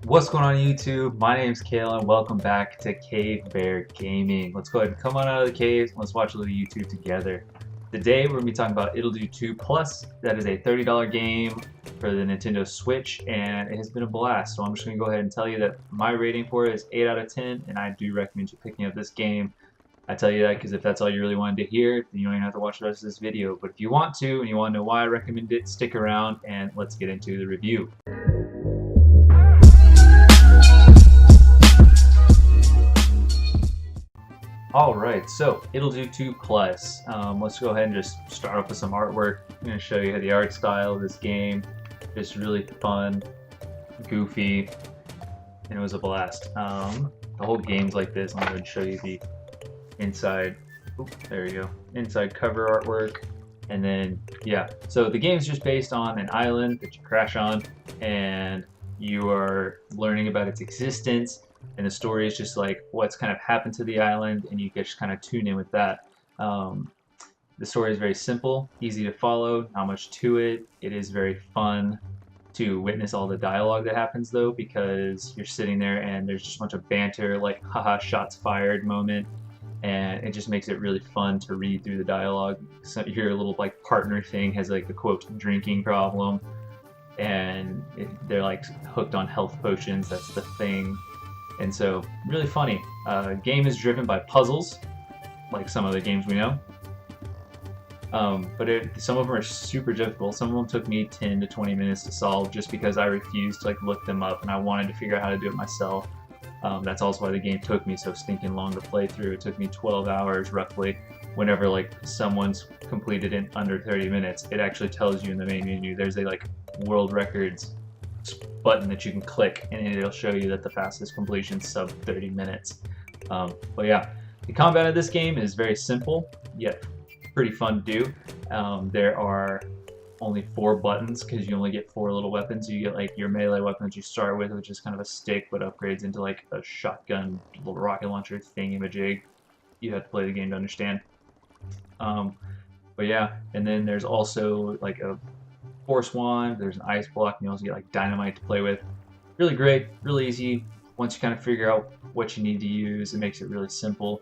What's going on YouTube? My name's Kale and welcome back to Cave Bear Gaming. Let's go ahead and come on out of the cave and let's watch a little YouTube together. Today we're going to be talking about Ittle Dew 2 Plus. That is a $30 game for the Nintendo Switch and it has been a blast. So I'm just going to go ahead and tell you that my rating for it is 8 out of 10 and I do recommend you picking up this game. I tell you that because if that's all you really wanted to hear, then you don't even have to watch the rest of this video. But if you want to and you want to know why I recommend it, stick around and let's get into the review. Alright, so Ittle Dew 2 Plus. Let's go ahead and just start off with some artwork. I'm going to show you the art style of this game. Just really fun, goofy, and it was a blast. The whole game's like this. I'm going to show you the inside. Oop, there you go. Inside cover artwork. And then, yeah. So the game's just based on an island that you crash on, and you are learning about its existence. And the story is just like what's kind of happened to the island, and you just kind of tune in with that. The story is very simple, easy to follow, not much to it. It is very fun to witness all the dialogue that happens though, because you're sitting there and there's just a bunch of banter, like haha shots fired moment, and it just makes it really fun to read through the dialogue. So your little like partner thing has like the quote drinking problem, and they're like hooked on health potions. That's the thing. And so, really funny. Game is driven by puzzles, like some other games we know. But some of them are super difficult. Some of them took me 10 to 20 minutes to solve just because I refused to like look them up and I wanted to figure out how to do it myself. That's also why the game took me so stinking long to play through. It took me 12 hours roughly. Whenever like someone's completed in under 30 minutes, it actually tells you in the main menu. There's a like world records button that you can click and it'll show you that the fastest completion sub 30 minutes. But yeah, the combat of this game is very simple yet pretty fun to do. There are only 4 buttons because you only get 4 little weapons. You get like your melee weapon that you start with, which is kind of a stick but upgrades into like a shotgun little rocket launcher thingamajig. You have to play the game to understand. But yeah, and then there's also like a force wand, there's an ice block, and you also get like dynamite to play with. Really great, really easy. Once you kind of figure out what you need to use, it makes it really simple.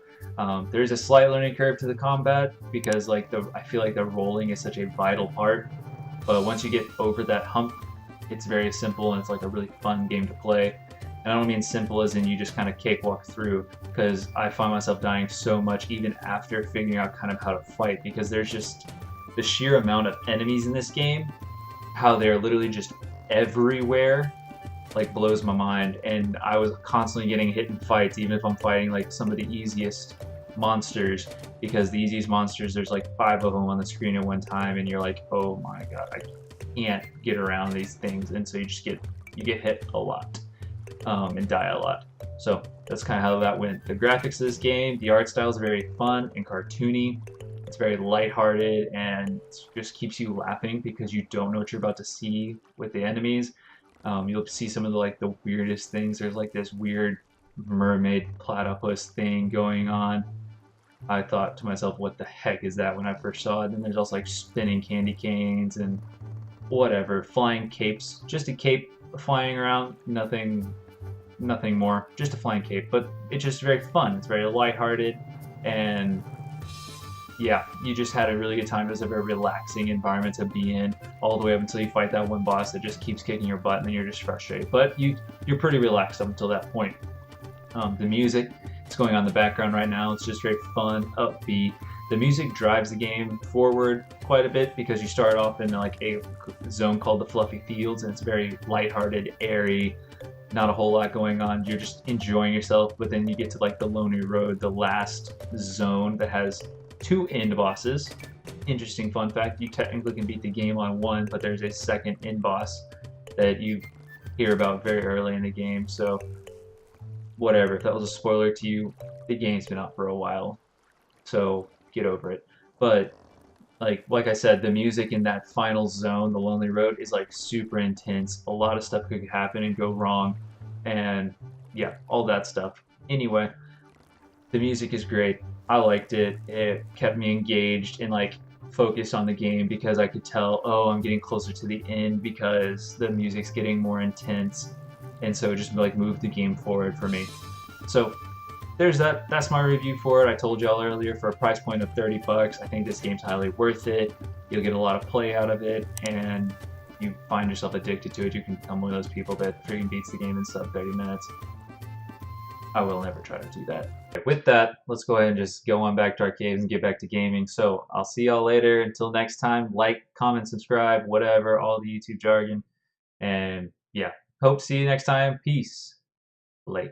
There's a slight learning curve to the combat because like I feel like the rolling is such a vital part. But once you get over that hump, it's very simple and it's like a really fun game to play. And I don't mean simple as in you just kind of cakewalk through, because I find myself dying so much even after figuring out kind of how to fight, because there's just the sheer amount of enemies in this game. How they're literally just everywhere, like blows my mind. And I was constantly getting hit in fights, even if I'm fighting like some of the easiest monsters, because the easiest monsters, there's like 5 of them on the screen at one time, and you're like, oh my god, I can't get around these things, and so you get hit a lot, and die a lot. So that's kind of how that went. The graphics of this game, the art style is very fun and cartoony. It's very lighthearted and it just keeps you laughing because you don't know what you're about to see with the enemies. You'll see some of the weirdest things. There's like this weird mermaid platypus thing going on. I thought to myself, what the heck is that when I first saw it? And there's also like spinning candy canes and whatever, flying capes. Just a cape flying around, nothing more. Just a flying cape, but it's just very fun. It's very lighthearted and yeah, you just had a really good time. It was a very relaxing environment to be in, all the way up until you fight that one boss that just keeps kicking your butt and then you're just frustrated. But you're pretty relaxed up until that point. The music, it's going on in the background right now. It's just very fun, upbeat. The music drives the game forward quite a bit because you start off in like a zone called the Fluffy Fields, and it's very lighthearted, airy, not a whole lot going on. You're just enjoying yourself, but then you get to like the Lonely Road, the last zone that has 2 end bosses. Interesting fun fact, you technically can beat the game on 1, but there's a second end boss that you hear about very early in the game, so whatever, if that was a spoiler to you, the game's been out for a while, so get over it. But like I said, the music in that final zone, the Lonely Road, is like super intense. A lot of stuff could happen and go wrong, and yeah, all that stuff. Anyway, the music is great. I liked it. It kept me engaged and like focused on the game because I could tell, oh, I'm getting closer to the end because the music's getting more intense. and so it just like moved the game forward for me. So there's that. That's my review for it. I told y'all earlier, for a price point of $30, I think this game's highly worth it. You'll get a lot of play out of it, and you find yourself addicted to it. You can become one of those people that freaking beats the game in sub 30 minutes. I will never try to do that. With that, let's go ahead and just go on back to our caves and get back to gaming. So I'll see y'all later. Until next time, like, comment, subscribe, whatever, all the YouTube jargon. And yeah, hope to see you next time. Peace. Late.